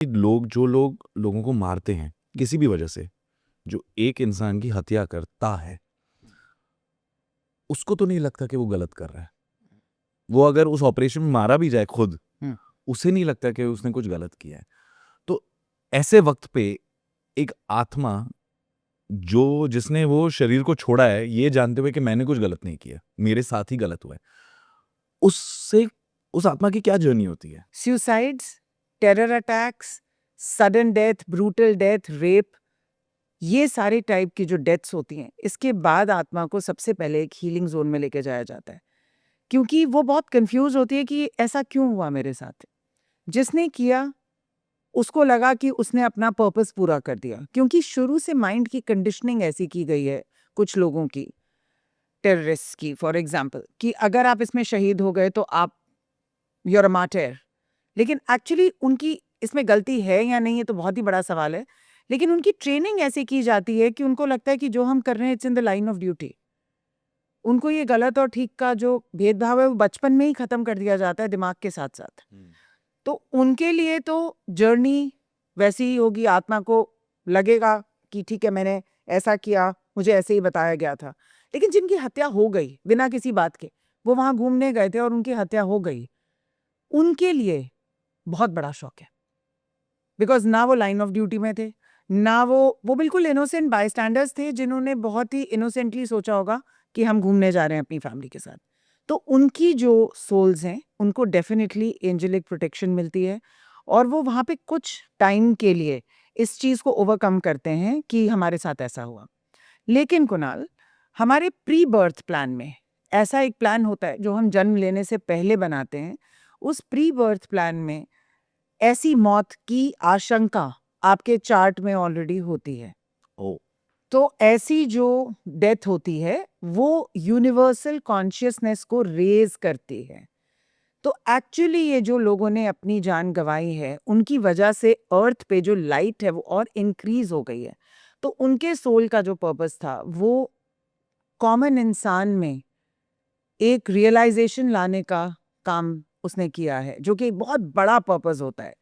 लोग लोगों को मारते हैं किसी भी वजह से, जो एक इंसान की हत्या करता है, उसको तो नहीं लगता कि वो गलत कर रहा है। वो अगर उस ऑपरेशन में मारा भी जाए खुद, उसे नहीं लगता कि उसने कुछ गलत किया है। तो ऐसे वक्त पे एक आत्मा जिसने वो शरीर को छोड़ा है, ये जानते हुए कि मैंने कुछ गलत नहीं किया, मेरे साथ ही गलत हुआ है, उससे उस आत्मा की क्या जर्नी होती है? Suicides, terror attacks, sudden death, brutal death, rape, ये सारे टाइप की जो डेथ्स होती हैं, इसके बाद आत्मा को सबसे पहले एक हीलिंग जोन में लेके जाया जाता है, क्योंकि वो बहुत कंफ्यूज होती है कि ऐसा क्यों हुआ मेरे साथ। जिसने किया उसको लगा कि उसने अपना पर्पस पूरा कर दिया, क्योंकि शुरू से माइंड की कंडीशनिंग ऐसी की गई है कुछ लोगों की, टेररिस्ट की फॉर एग्जांपल, कि अगर आप इसमें शहीद हो गए तो आप यूर अ मार्टिर। लेकिन एक्चुअली उनकी इसमें गलती है या नहीं, ये तो बहुत ही बड़ा सवाल है। लेकिन उनकी ट्रेनिंग ऐसी की जाती है कि उनको लगता है कि जो हम कर रहे हैं it's in the line of duty. उनको ये गलत और ठीक का जो भेदभाव है वो बचपन में ही खत्म कर दिया जाता है दिमाग के साथ साथ। तो उनके लिए तो जर्नी वैसी ही होगी, आत्मा को लगेगा कि ठीक है मैंने ऐसा किया, मुझे ऐसे ही बताया गया था। लेकिन जिनकी हत्या हो गई बिना किसी बात के, वो वहां घूमने गए थे और उनकी हत्या हो गई, उनके लिए बहुत बड़ा शौक है। बिकॉज ना वो लाइन ऑफ ड्यूटी में थे, ना वो बिल्कुल इनोसेंट बायस्टैंडर्स थे जिन्होंने बहुत ही इनोसेंटली सोचा होगा कि हम घूमने जा रहे हैं अपनी फैमिली के साथ। तो उनकी जो सोल्स हैं उनको डेफिनेटली एंजेलिक प्रोटेक्शन मिलती है, और वो वहाँ पे कुछ टाइम के लिए इस चीज़ को ओवरकम करते हैं कि हमारे साथ ऐसा हुआ। लेकिन कुणाल, हमारे प्री बर्थ प्लान में ऐसा एक प्लान होता है जो हम जन्म लेने से पहले बनाते हैं। उस प्री बर्थ प्लान में ऐसी मौत की आशंका आपके चार्ट में ऑलरेडी होती है। ओ, तो ऐसी जो डेथ होती है वो यूनिवर्सल कॉन्शियसनेस को रेज करती है। तो एक्चुअली ये जो लोगों ने अपनी जान गंवाई है उनकी वजह से अर्थ पे जो लाइट है वो और इंक्रीज हो गई है। तो उनके सोल का जो पर्पस था वो कॉमन इंसान में एक रियलाइजेशन लाने का काम उसने किया है, जो कि एक बहुत बड़ा पर्पस होता है।